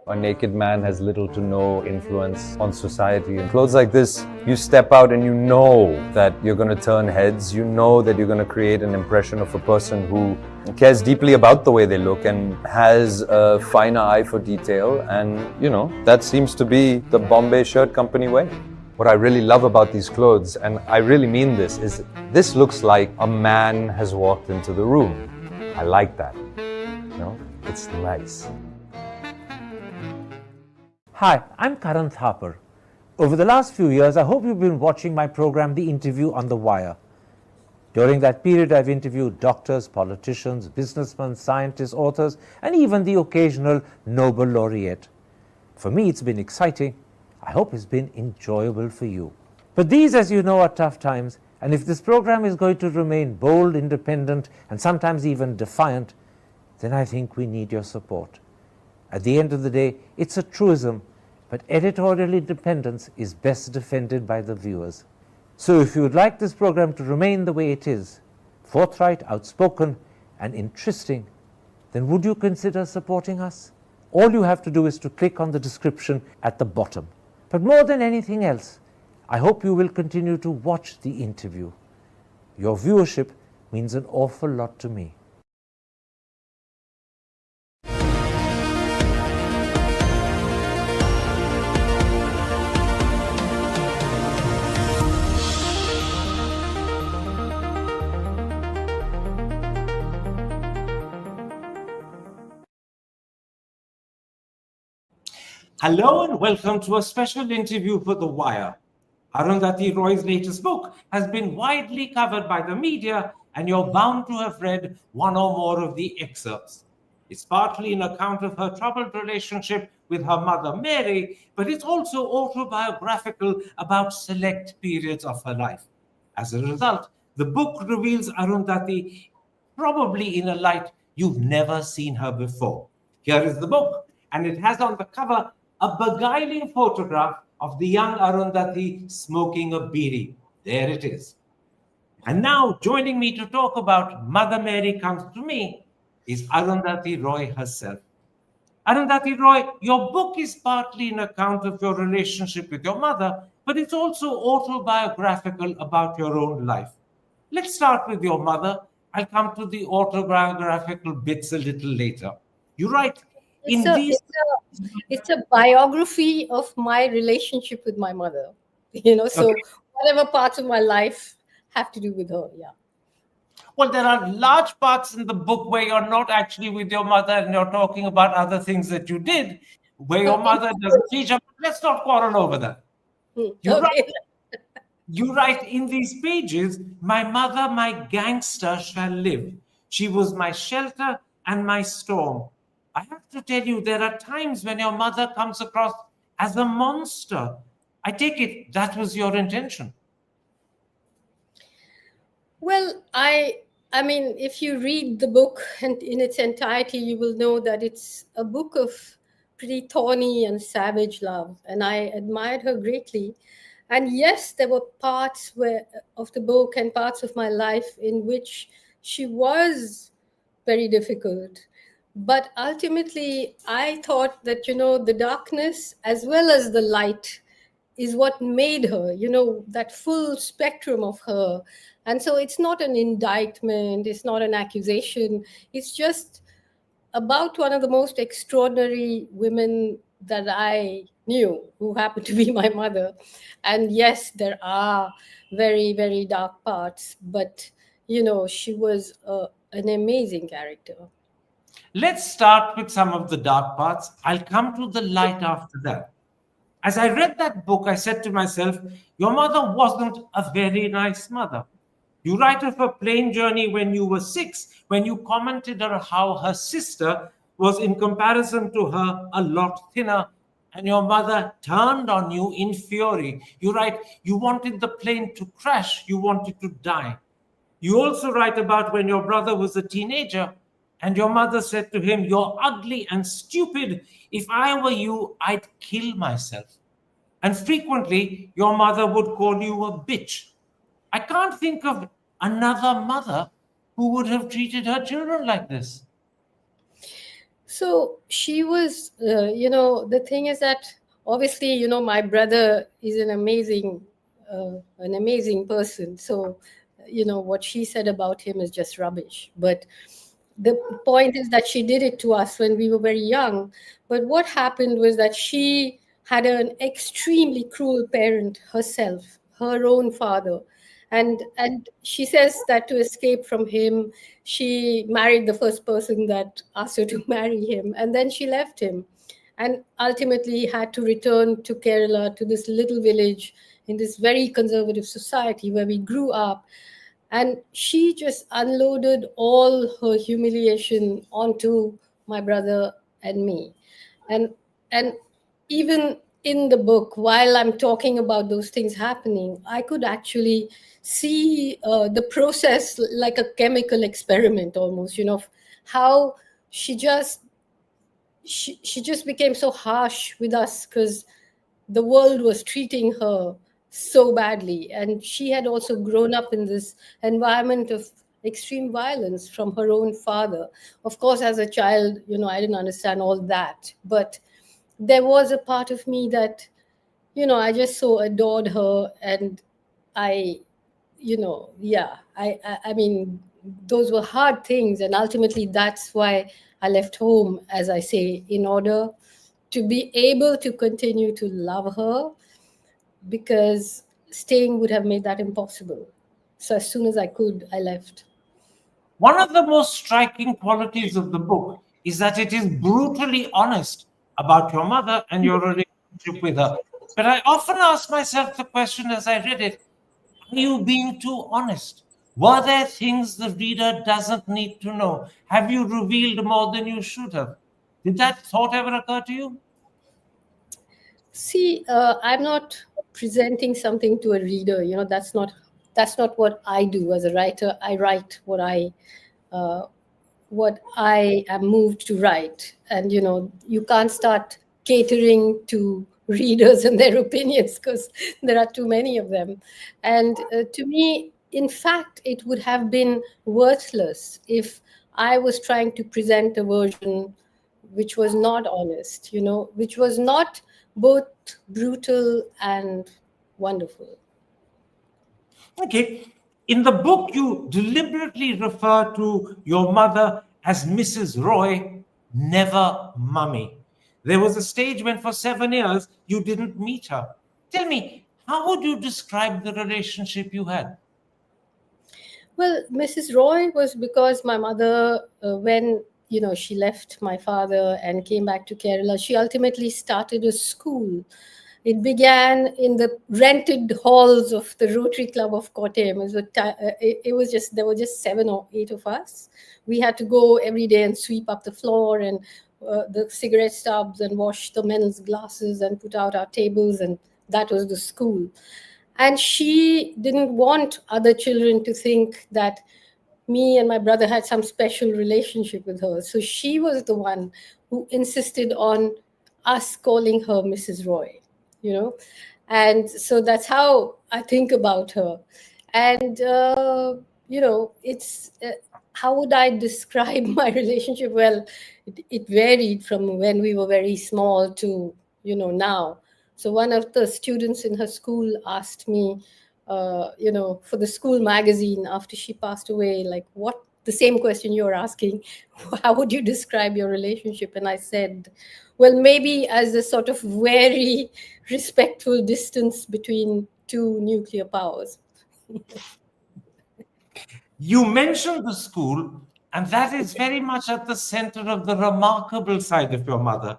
A naked man has little to no influence on society. In clothes like this, you step out and you know that you're going to turn heads. You know that you're going to create an impression of a person who cares deeply about the way they look and has a finer eye for detail. And, that seems to be the Bombay Shirt Company way. What I really love about these clothes, and I really mean this, is this looks like a man has walked into the room. I like that. It's nice. Hi, I'm Karan Thapar. Over the last few years, I hope you've been watching my program, The Interview on the Wire. During that period, I've interviewed doctors, politicians, businessmen, scientists, authors, and even the occasional Nobel laureate. For me, it's been exciting. I hope it's been enjoyable for you. But these, as you know, are tough times, and if this program is going to remain bold, independent, and sometimes even defiant, then I think we need your support. At the end of the day, it's a truism, but editorial independence is best defended by the viewers. So if you would like this program to remain the way it is, forthright, outspoken, and interesting, then would you consider supporting us? All you have to do is to click on the description at the bottom. But more than anything else, I hope you will continue to watch the interview. Your viewership means an awful lot to me. Hello and welcome to a special interview for The Wire. Arundhati Roy's latest book has been widely covered by the media, and you're bound to have read one or more of the excerpts. It's partly an account of her troubled relationship with her mother Mary, but it's also autobiographical about select periods of her life. As a result, the book reveals Arundhati probably in a light you've never seen her before. Here is the book, and it has on the cover a beguiling photograph of the young Arundhati smoking a bidi. There it is. And now, joining me to talk about Mother Mary Comes to Me is Arundhati Roy herself. Arundhati Roy, your book is partly an account of your relationship with your mother, but it's also autobiographical about your own life. Let's start with your mother. I'll come to the autobiographical bits a little later. You write, it's a biography of my relationship with my mother, so Okay. whatever parts of my life have to do with her. Yeah. Well, there are large parts in the book where you're not actually with your mother and you're talking about other things that you did, where your mother doesn't teach her. Let's not quarrel over that. You write in these pages, my mother, my gangster shall live. She was my shelter and my storm. I have to tell you, there are times when your mother comes across as a monster. I take it that was your intention. Well, I mean, if you read the book and in its entirety, you will know that it's a book of pretty thorny and savage love, and I admired her greatly. And yes, there were parts of the book and parts of my life in which she was very difficult. But ultimately, I thought that, the darkness as well as the light is what made her, that full spectrum of her. And so it's not an indictment, it's not an accusation. It's just about one of the most extraordinary women that I knew, who happened to be my mother. And yes, there are very, very dark parts, but, she was an amazing character. Let's start with some of the dark parts. I'll come to the light after that. As I read that book, I said to myself, your mother wasn't a very nice mother. You write of a plane journey when you were 6, when you commented on how her sister was, in comparison to her, a lot thinner, and your mother turned on you in fury. You write, you wanted the plane to crash, you wanted to die. You also write about when your brother was a teenager, and your mother said to him, you're ugly and stupid. If I were you, I'd kill myself. And frequently, your mother would call you a bitch. I can't think of another mother who would have treated her children like this. So she was, the thing is that obviously, my brother is an amazing person. So, what she said about him is just rubbish. But the point is that she did it to us when we were very young. But what happened was that she had an extremely cruel parent herself, her own father. And she says that to escape from him, she married the first person that asked her to marry him, and then she left him, and ultimately had to return to Kerala, to this little village in this very conservative society where we grew up. And she just unloaded all her humiliation onto my brother and me. And and even in the book, while I'm talking about those things happening, I could actually see the process like a chemical experiment almost, how she just she just became so harsh with us because the world was treating her so badly, and she had also grown up in this environment of extreme violence from her own father. Of course, as a child, I didn't understand all that, but there was a part of me that, I just so adored her. And I yeah, I mean, those were hard things, and ultimately that's why I left home, as I say, in order to be able to continue to love her, because staying would have made that impossible. So as soon as I could, I left. One of the most striking qualities of the book is that it is brutally honest about your mother and your relationship with her. But I often ask myself the question as I read it, are you being too honest? Were there things the reader doesn't need to know? Have you revealed more than you should have? Did that thought ever occur to you? See, I'm not presenting something to a reader. That's not what I do as a writer. I write uh, what I am moved to write, and you can't start catering to readers and their opinions, because there are too many of them. And to me, in fact, it would have been worthless if I was trying to present a version which was not honest, which was not both brutal and wonderful. Okay. In the book, you deliberately refer to your mother as Mrs. Roy, never Mummy. There was a stage when, for 7 years, you didn't meet her. Tell me, how would you describe the relationship you had? Well, Mrs. Roy was because my mother, when she left my father and came back to Kerala, she ultimately started a school. It began in the rented halls of the Rotary Club of Kottayam. It was just, there were just 7 or 8 of us. We had to go every day and sweep up the floor and the cigarette stubs and wash the men's glasses and put out our tables, and that was the school. And she didn't want other children to think that me and my brother had some special relationship with her. So she was the one who insisted on us calling her Mrs. Roy, you know. And so that's how I think about her. And, it's how would I describe my relationship? Well, it varied from when we were very small to, now. So one of the students in her school asked me, for the school magazine after she passed away, like, what, the same question you're asking, how would you describe your relationship? And I said, well, maybe as a sort of very respectful distance between two nuclear powers. You mentioned the school, and that is very much at the center of the remarkable side of your mother.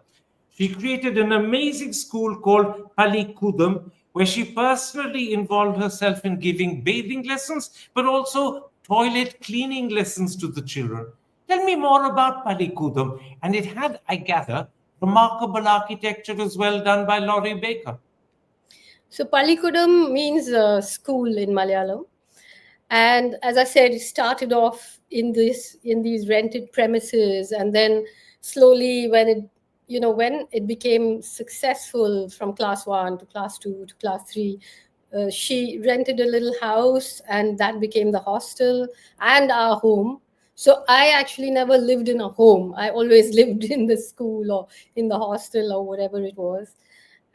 She created an amazing school called Palikudam, where she personally involved herself in giving bathing lessons, but also toilet cleaning lessons to the children. Tell me more about Palikudam, and it had, I gather, remarkable architecture as well done by Laurie Baker. So Palikudam means school in Malayalam. And as I said, it started off in these rented premises, and then slowly, when it became successful from class 1 to class 2 to class 3, she rented a little house, and that became the hostel and our home. So I actually never lived in a home. I always lived in the school or in the hostel or whatever it was.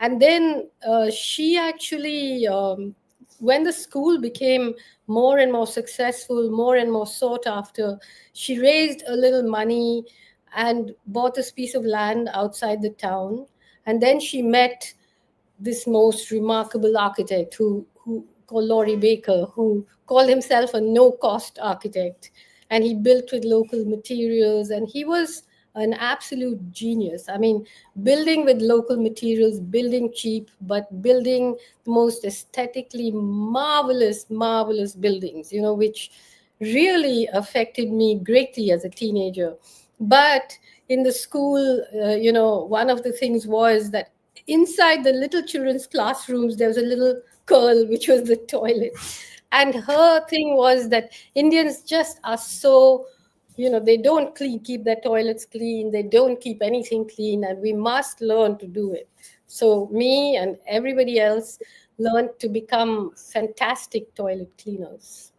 And then she actually, when the school became more and more successful, more and more sought after, she raised a little money and bought this piece of land outside the town. And then she met this most remarkable architect who called Laurie Baker, who called himself a no-cost architect. And he built with local materials, and he was an absolute genius. I mean, building with local materials, building cheap, but building the most aesthetically marvelous, marvelous buildings, which really affected me greatly as a teenager. But in the school, one of the things was that inside the little children's classrooms, there was a little curl, which was the toilet. And her thing was that Indians just are so, they don't keep their toilets clean, they don't keep anything clean, and we must learn to do it. So me and everybody else learned to become fantastic toilet cleaners.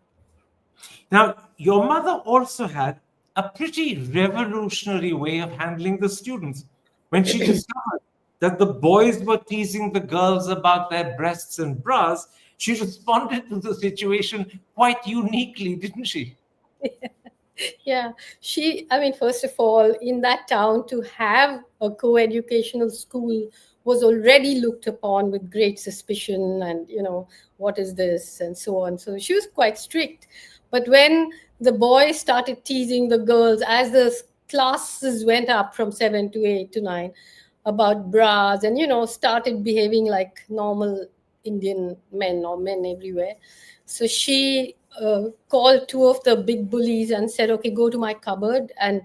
Now, your mother also had a pretty revolutionary way of handling the students. When she discovered that the boys were teasing the girls about their breasts and bras, she responded to the situation quite uniquely, didn't she? Yeah, first of all, in that town, to have a co-educational school was already looked upon with great suspicion, and what is this and so on. So she was quite strict. But when the boys started teasing the girls as the classes went up from 7 to 8 to 9 about bras, and started behaving like normal Indian men or men everywhere, so she called two of the big bullies and said, okay, go to my cupboard and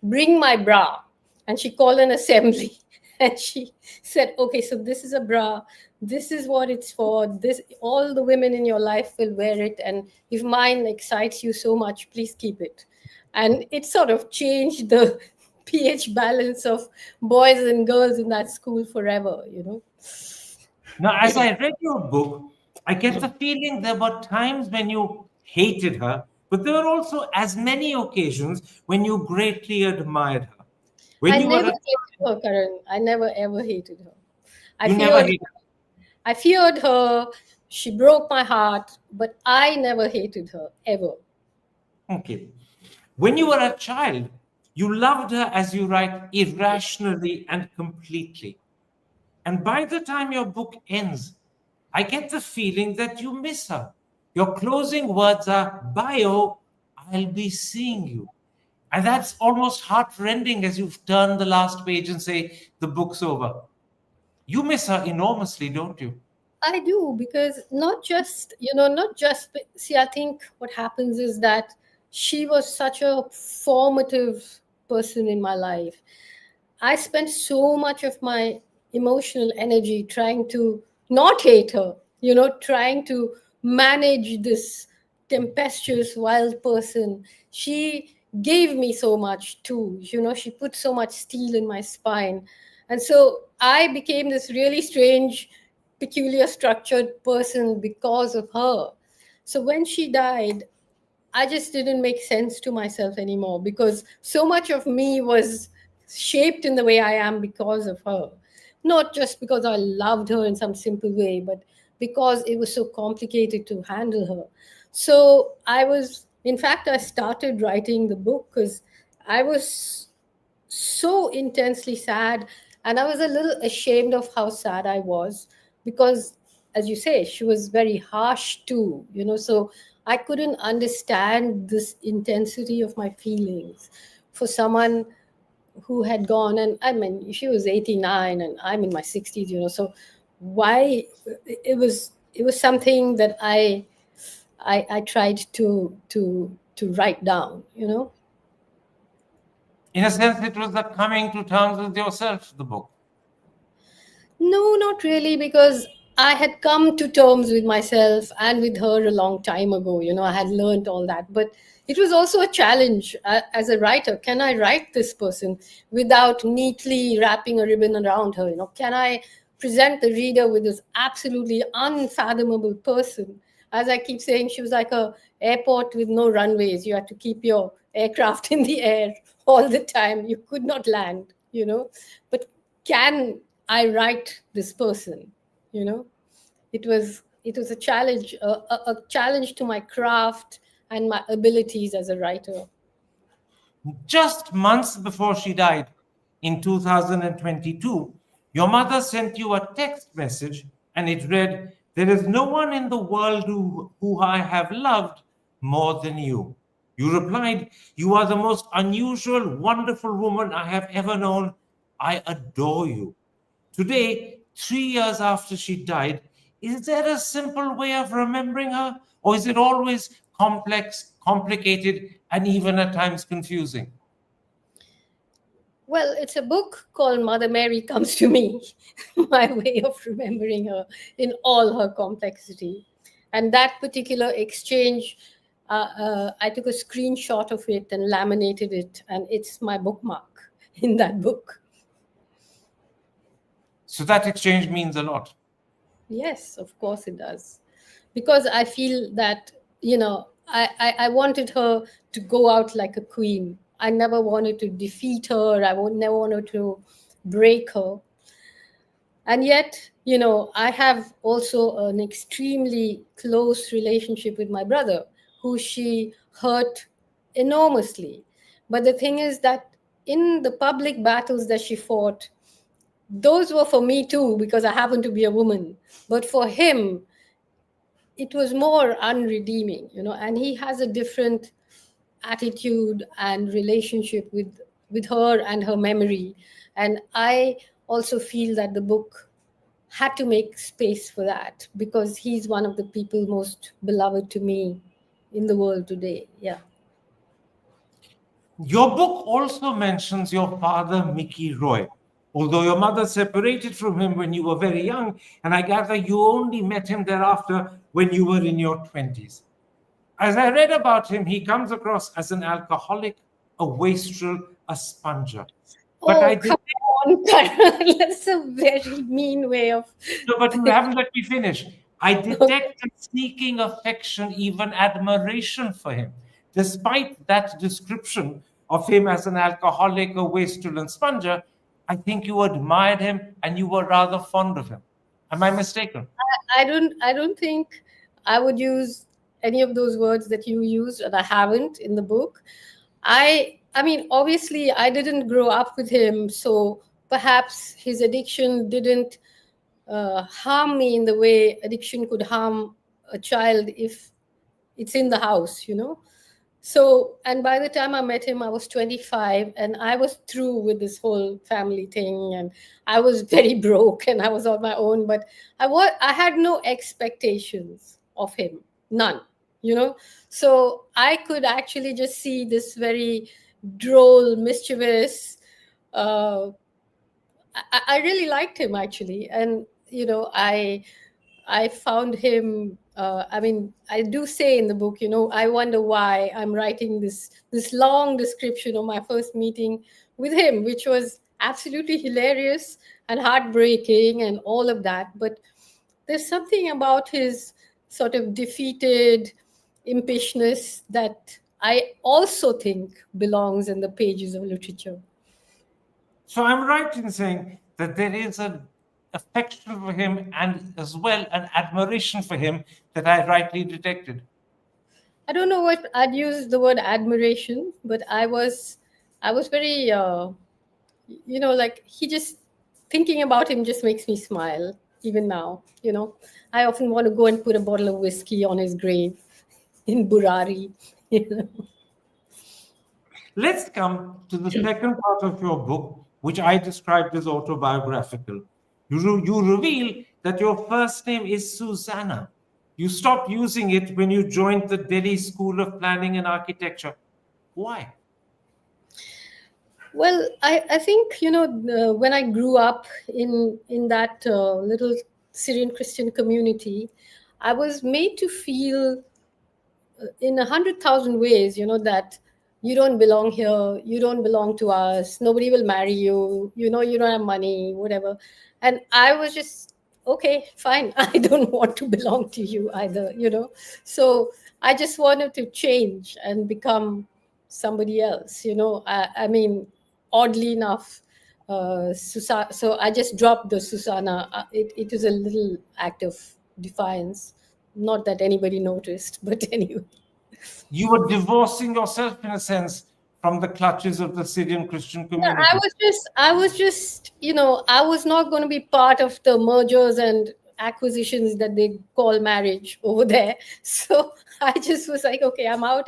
bring my bra. And she called an assembly and she said, okay, so this is a bra. This is what it's for. This, all the women in your life will wear it. And if mine excites you so much, please keep it. And it sort of changed the pH balance of boys and girls in that school forever. Now, as I read your book, I get the feeling there were times when you hated her, but there were also as many occasions when you greatly admired her. When I you were never a hated her, Karan. I never ever hated her. I you never feared hated her. I feared her. She broke my heart, but I never hated her ever. her. Okay. When you were a child, you loved her, as you write, irrationally and completely. And by the time your book ends, I get the feeling that you miss her. Your closing words are, Bio, I'll be seeing you. And that's almost heartrending as you've turned the last page and say, the book's over. You miss her enormously, don't you? I do, because not just, see, I think what happens is that she was such a formative person in my life. I spent so much of my emotional energy trying to not hate her, trying to manage this tempestuous, wild person. She gave me so much too. She put so much steel in my spine. And so I became this really strange, peculiar, structured person because of her. So when she died, I just didn't make sense to myself anymore, because so much of me was shaped in the way I am because of her. Not just because I loved her in some simple way, but because it was so complicated to handle her. So in fact, I started writing the book because I was so intensely sad, and I was a little ashamed of how sad I was, because, as you say, she was very harsh too, so I couldn't understand this intensity of my feelings for someone who had gone. And I mean, she was 89 and I'm in my 60s, so why it was something that I tried to write down. In a sense, it was the coming to terms with yourself, the book. No, not really, because I had come to terms with myself and with her a long time ago. I had learned all that. But it was also a challenge as a writer. Can I write this person without neatly wrapping a ribbon around her? Can I present the reader with this absolutely unfathomable person? As I keep saying, she was like a airport with no runways. You had to keep your aircraft in the air all the time. You could not land, but can I write this person? It was a challenge, a challenge to my craft and my abilities as a writer. Just months before she died in 2022, your mother sent you a text message and it read, "There is no one in the world who I have loved more than you." You replied, "You are the most unusual, wonderful woman I have ever known. I adore you." Today, 3 years after she died, is there a simple way of remembering her? Or is it always complex, complicated, and even at times confusing? Well, it's a book called Mother Mary Comes to Me, my way of remembering her in all her complexity. And that particular exchange, I took a screenshot of it and laminated it, and it's my bookmark in that book. So that exchange means a lot. Yes, of course it does. Because I feel that, I wanted her to go out like a queen. I never wanted to defeat her. I would never wanted to break her. And yet, I have also an extremely close relationship with my brother, who she hurt enormously. But the thing is that in the public battles that she fought, those were for me too, because I happen to be a woman. But for him, it was more unredeeming, and he has a different attitude and relationship with her and her memory. And I also feel that the book had to make space for that, because he's one of the people most beloved to me in the world today. Yeah. Your book also mentions your father, Mickey Roy. Although your mother separated from him when you were very young, and I gather you only met him thereafter when you were in your 20s. As I read about him, he comes across as an alcoholic, a wastrel, a sponger. But Oh, I did come on, Karan. That's a very mean way of. No, but you haven't let me finish. I detect a sneaking affection, even admiration for him. Despite that description of him as an alcoholic, a wastrel, and sponger, I think you admired him and you were rather fond of him. Am I mistaken? I don't think I would use any of those words that you used, and I haven't in the book. I mean, obviously I didn't grow up with him, so perhaps his addiction didn't harm me in the way addiction could harm a child if it's in the house. So, and by the time I met him, I was 25 and I was through with this whole family thing, and I was very broke and I was on my own, but I had no expectations of him, none. So I could actually just see this very droll, mischievous, I really liked him actually. And, I found him. I mean, I do say in the book, I wonder why I'm writing this long description of my first meeting with him, which was absolutely hilarious and heartbreaking and all of that. But there's something about his sort of defeated impishness that I also think belongs in the pages of literature. So I'm right in saying that there is an affection for him and as well an admiration for him that I rightly detected. I don't know what I'd use the word admiration, but I was very, like he just thinking about him just makes me smile even now. I often want to go and put a bottle of whiskey on his grave in Burari. you know. Let's come to the second part of your book, which I described as autobiographical. You reveal that your first name is Susanna. You stopped using it when you joined the Delhi School of Planning and Architecture. Why? Well, I think when I grew up in that little Syrian Christian community, I was made to feel in 100,000 ways, that you don't belong here, you don't belong to us, nobody will marry you, you don't have money, whatever. And I was just, okay, fine, I don't want to belong to you either. So I just wanted to change and become somebody else, I mean, oddly enough, so I just dropped the Susanna. It was a little act of defiance. Not that anybody noticed, but anyway. You were divorcing yourself, in a sense, from the clutches of the Syrian Christian Yeah, community. I was just, I was not going to be part of the mergers and acquisitions that they call marriage over there. So I just was like, okay, I'm out.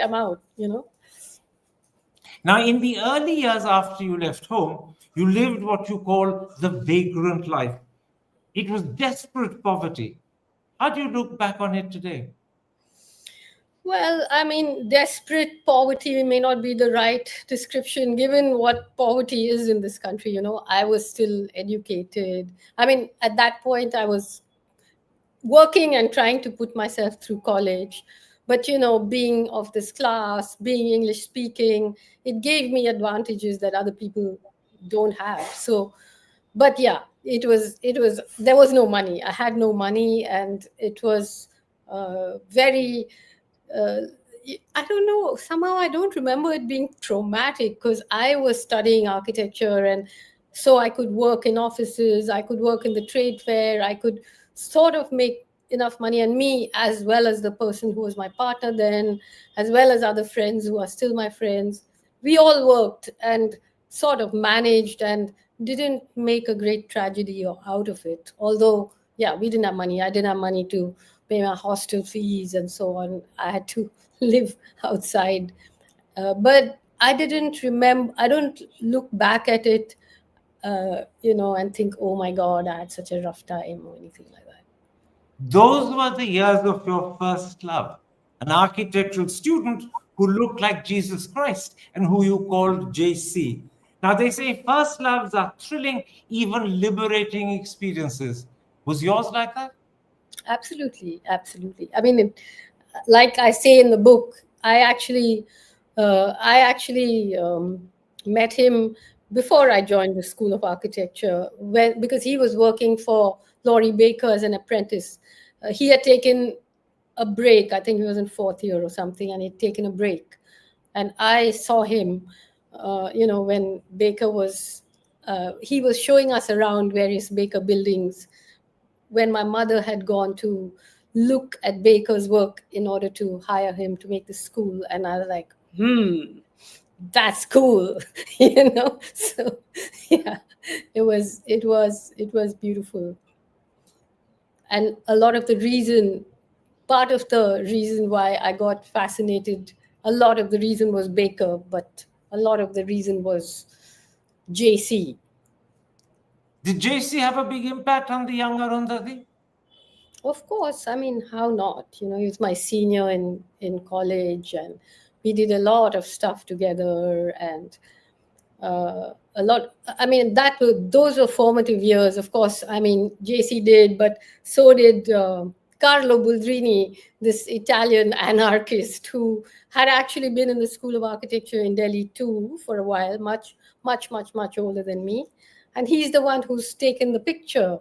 Now, in the early years after you left home, you lived what you call the vagrant life. It was desperate poverty. How do you look back on it today? Well, I mean, desperate poverty may not be the right description given what poverty is in this country. I was still educated. I mean, at that point, I was working and trying to put myself through college. But, being of this class, being English speaking, it gave me advantages that other people don't have. So, but yeah, there was no money. I had no money, and it was very, uh, I don't know, somehow I don't remember it being traumatic because I was studying architecture, and so I could work in offices, I could work in the trade fair, I could sort of make enough money. And me, as well as the person who was my partner then, as well as other friends who are still my friends, we all worked and sort of managed and didn't make a great tragedy out of it. Although, yeah, we didn't have money. I didn't have money to pay my hostel fees and so on. I had to live outside. But I don't look back at it, and think, oh my God, I had such a rough time or anything like that. Those were the years of your first love, an architectural student who looked like Jesus Christ and who you called JC. Now, they say first loves are thrilling, even liberating experiences. Was yours like that? Absolutely, absolutely. I mean, like I say in the book, I actually met him before I joined the School of Architecture, because he was working for Laurie Baker as an apprentice. He had taken a break. I think he was in fourth year or something, and he'd taken a break. And I saw him, when Baker was. He was showing us around various Baker buildings when my mother had gone to look at Baker's work in order to hire him to make the school. And I was like, that's cool. So yeah, it was beautiful. And part of the reason why I got fascinated, a lot of the reason was Baker, but a lot of the reason was JC. Did JC have a big impact on the young Arundhati? Of course, I mean, how not? He was my senior in college, and we did a lot of stuff together, and a lot. I mean, those were formative years. Of course, I mean, JC did, but so did Carlo Buldrini, this Italian anarchist who had actually been in the School of Architecture in Delhi too for a while, much, much, much, much older than me. And he's the one who's taken the picture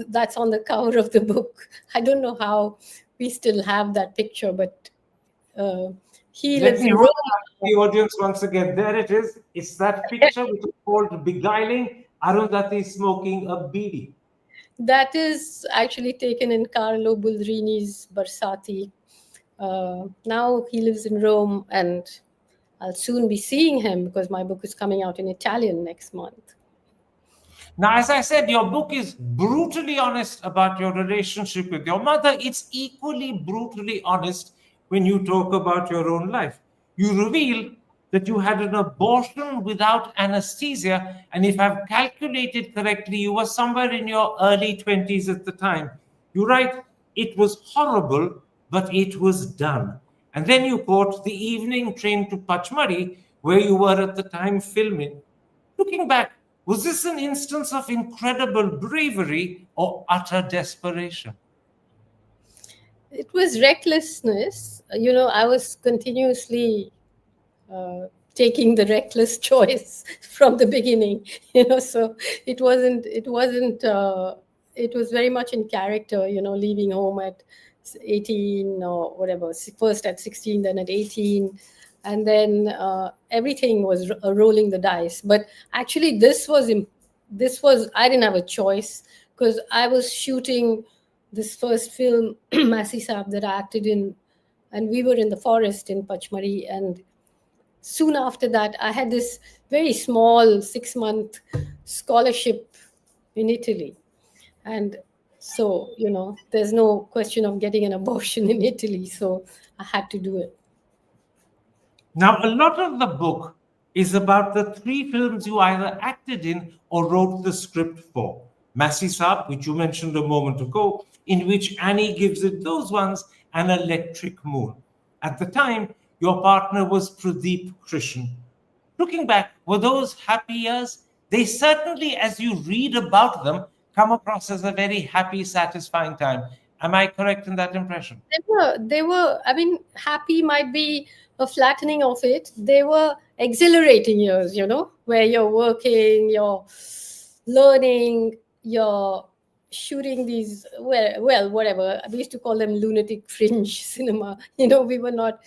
that's on the cover of the book. I don't know how we still have that picture, but he Let lives me in hold Rome. the audience once again. There it is. It's that picture which is called Beguiling Arundhati smoking a bidi. That is actually taken in Carlo Buldrini's Barsati. Now he lives in Rome, and I'll soon be seeing him because my book is coming out in Italian next month. Now, as I said, your book is brutally honest about your relationship with your mother. It's equally brutally honest when you talk about your own life. You reveal that you had an abortion without anesthesia, and if I've calculated correctly, you were somewhere in your early 20s at the time. You write, it was horrible, but it was done. And then you quote the evening train to Pachmari, where you were at the time filming. Looking back, was this an instance of incredible bravery or utter desperation? It was recklessness. I was continuously taking the reckless choice from the beginning. So it was very much in character. Leaving home at 18 or whatever, first at 16, then at 18. and then everything was rolling the dice. But actually, this was I didn't have a choice, because I was shooting this first film, Masi Saab, that I acted in, and we were in the forest in Pachmari. And soon after that, I had this very small 6-month scholarship in Italy. And so, there's no question of getting an abortion in Italy. So I had to do it. Now, a lot of the book is about the 3 films you either acted in or wrote the script for. Masi Saab, which you mentioned a moment ago, in which Annie gives it those ones, and Electric Moon. At the time, your partner was Pradeep Krishan. Looking back, were those happy years? They certainly, as you read about them, come across as a very happy, satisfying time. Am I correct in that impression? They were, I mean, happy might be a flattening of it. They were exhilarating years, where you're working, you're learning, you're shooting these, well, whatever. We used to call them lunatic fringe cinema. We were not,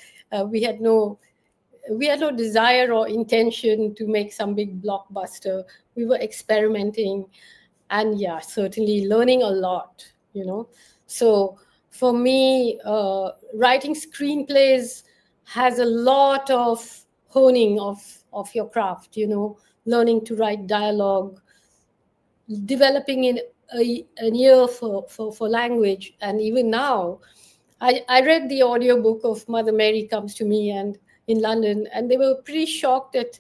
we had no desire or intention to make some big blockbuster. We were experimenting, and yeah, certainly learning a lot. So for me, writing screenplays has a lot of honing of your craft. Learning to write dialogue, developing an ear for language. And even now, I read the audiobook of Mother Mary Comes to Me and in London, and they were pretty shocked at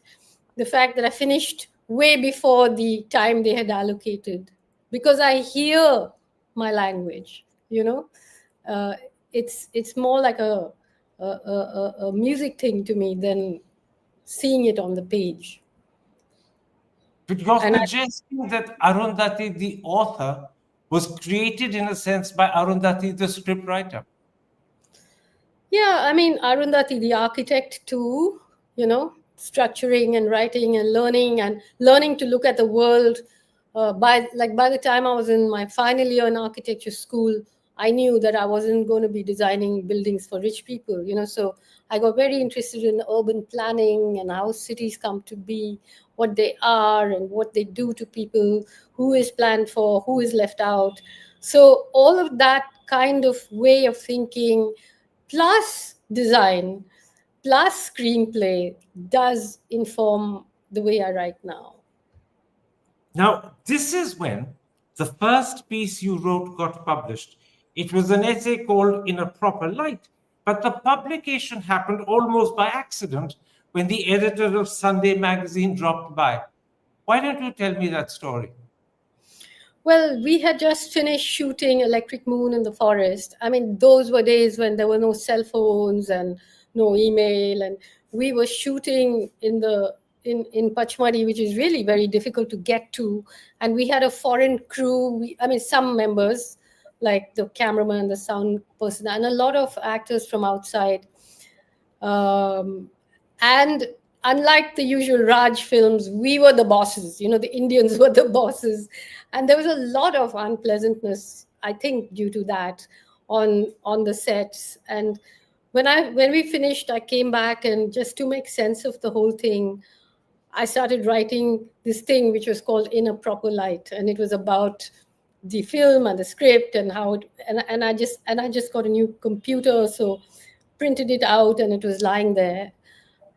the fact that I finished way before the time they had allocated, because I hear my language. It's more like a music thing to me than seeing it on the page. But you're And suggesting that Arundhati, the author, was created in a sense by Arundhati, the scriptwriter. Yeah, I mean, Arundhati, the architect too, structuring and writing and learning to look at the world. By the time I was in my final year in architecture school, I knew that I wasn't going to be designing buildings for rich people, so I got very interested in urban planning and how cities come to be, what they are and what they do to people, who is planned for, who is left out. So all of that kind of way of thinking, plus design, plus screenplay, does inform the way I write now. Now, this is when the first piece you wrote got published. It was an essay called In a Proper Light, but the publication happened almost by accident when the editor of Sunday magazine dropped by. Why don't you tell me that story? Well, we had just finished shooting Electric Moon in the forest. I mean, those were days when there were no cell phones and no email, and we were shooting in Pachmari, which is really very difficult to get to. And we had a foreign crew. Some members, like the cameraman, the sound person, and a lot of actors from outside. And unlike the usual Raj films, we were the bosses. The Indians were the bosses, and there was a lot of unpleasantness, I think, due to that on the sets. And when we finished, I came back, and just to make sense of the whole thing, I started writing this thing which was called In a Proper Light, and it was about the film and the script and how it, and I just got a new computer, so printed it out, and it was lying there.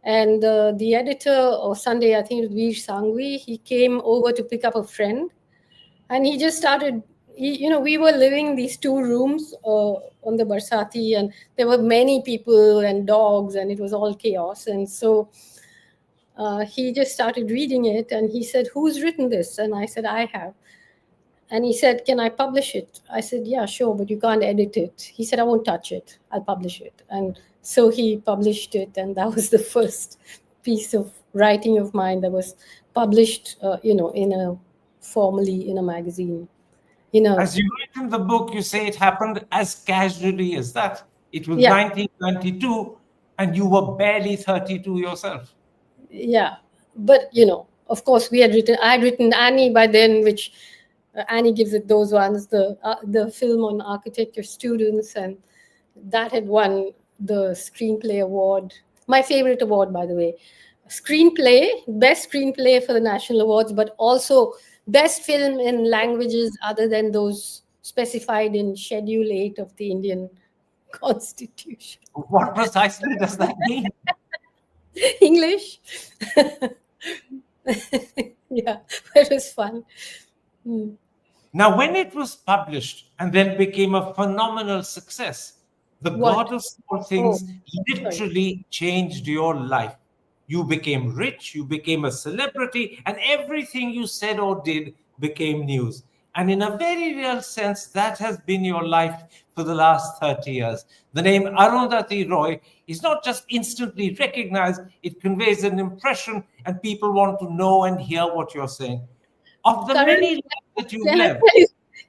And the editor of Sunday, I think it was Veer Sangvi, he came over to pick up a friend, and he just started. We were living in these 2 rooms on the Barsati, and there were many people and dogs, and it was all chaos. And so he just started reading it, and he said, "Who's written this?" And I said, "I have." And he said, "Can I publish it?" I said, "Yeah, sure, but you can't edit it." He said, "I won't touch it. I'll publish it." And so he published it, and that was the first piece of writing of mine that was published, formally in a magazine. As you write in the book, you say it happened as casually as that. It was Yeah. 1992, and you were barely 32 yourself. Yeah, but of course, I had written Annie by then, which Annie gives it those ones, the film on architecture students, and that had won the screenplay award. my favorite award, by the way. Screenplay, best screenplay for the national awards, but also best film in languages other than those specified in Schedule 8 of the Indian Constitution. What precisely does that mean? English. Yeah, it was fun. Now, when it was published and then became a phenomenal success, The What? God of Small Things Oh, literally changed your life. You became rich, you became a celebrity, and everything you said or did became news. And in a very real sense, that has been your life for the last 30 years. The name Arundhati Roy is not just instantly recognized, it conveys an impression, and people want to know and hear what you're saying. Of the Karan, many lives that you've can I lived, tell you,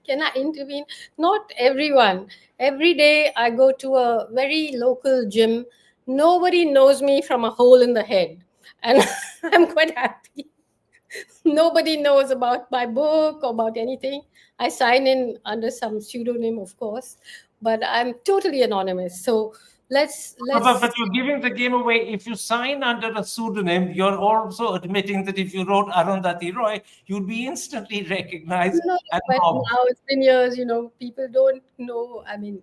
can I intervene? Not everyone. Every day I go to a very local gym. Nobody knows me from a hole in the head. And I'm quite happy. Nobody knows about my book or about anything. I sign in under some pseudonym, of course, but I'm totally anonymous. So let's but you're giving the game away. If you sign under a pseudonym, you're also admitting that if you wrote Arundhati Roy, you'd be instantly recognized no, and but mobbed. now it's been years, people don't know. I mean,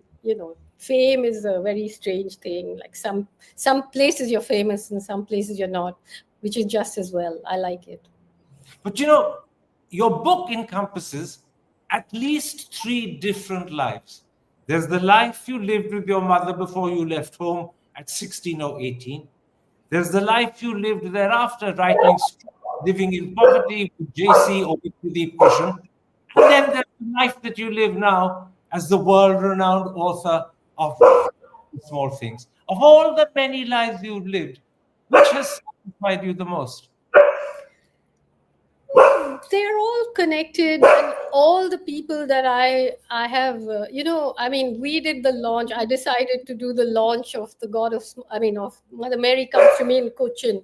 fame is a very strange thing. Like some places you're famous and some places you're not, which is just as well. I like it. But your book encompasses at least 3 different lives. There's the life you lived with your mother before you left home at 16 or 18. There's the life you lived thereafter, writing, living in poverty with JC or with the Krishnan. And then there's the life that you live now as the world-renowned author of Small Things. Of all the many lives you've lived, which has satisfied you the most? They're all connected, and all the people that I have, I mean, we did the launch. I decided to do the launch of of Mother Mary Comes to Me in Cochin.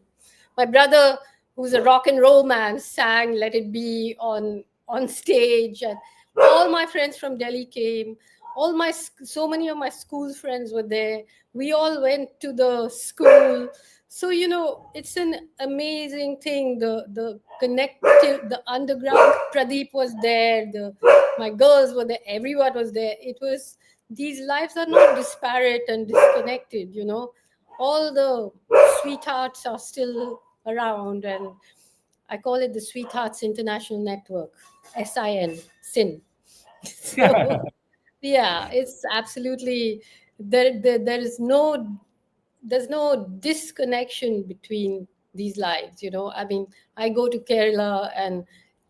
My brother, who's a rock and roll man, sang Let It Be on stage, and all my friends from Delhi came. So many of my school friends were there. We all went to the school. So it's an amazing thing. The connective, the underground. Pradeep was there. My girls were there. Everyone was there. These lives are not disparate and disconnected. All the sweethearts are still around, and I call it the Sweethearts International Network, SIN. So yeah, it's absolutely there's no disconnection between these lives. I mean, I go to Kerala and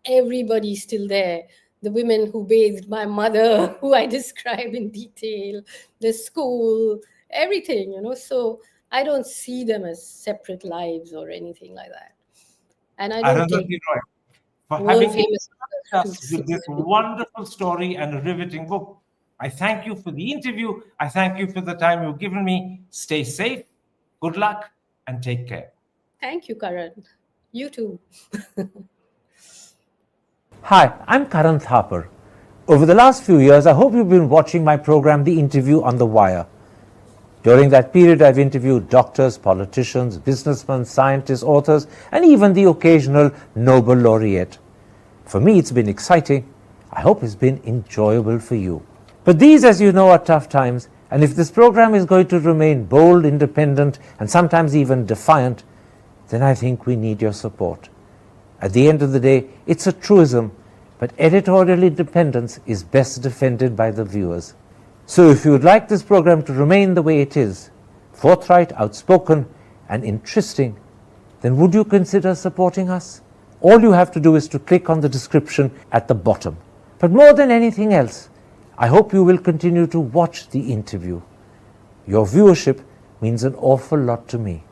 everybody's still there. The women who bathed my mother, who I describe in detail, the school, everything. So I don't see them as separate lives or anything like that. And I don't take Arundhati Roy, for world having famous us with this wonderful story and a riveting book. I thank you for the interview. I thank you for the time you've given me. Stay safe, good luck, and take care. Thank you, Karan. You too. Hi, I'm Karan Thapar. Over the last few years, I hope you've been watching my program, The Interview on the Wire. During that period, I've interviewed doctors, politicians, businessmen, scientists, authors, and even the occasional Nobel laureate. For me, it's been exciting. I hope it's been enjoyable for you. But these, as you know, are tough times, and if this program is going to remain bold, independent, and sometimes even defiant, then I think we need your support. At the end of the day, it's a truism, but editorial independence is best defended by the viewers. So if you would like this program to remain the way it is, forthright, outspoken, and interesting, then would you consider supporting us? All you have to do is to click on the description at the bottom. But more than anything else, I hope you will continue to watch the interview. Your viewership means an awful lot to me.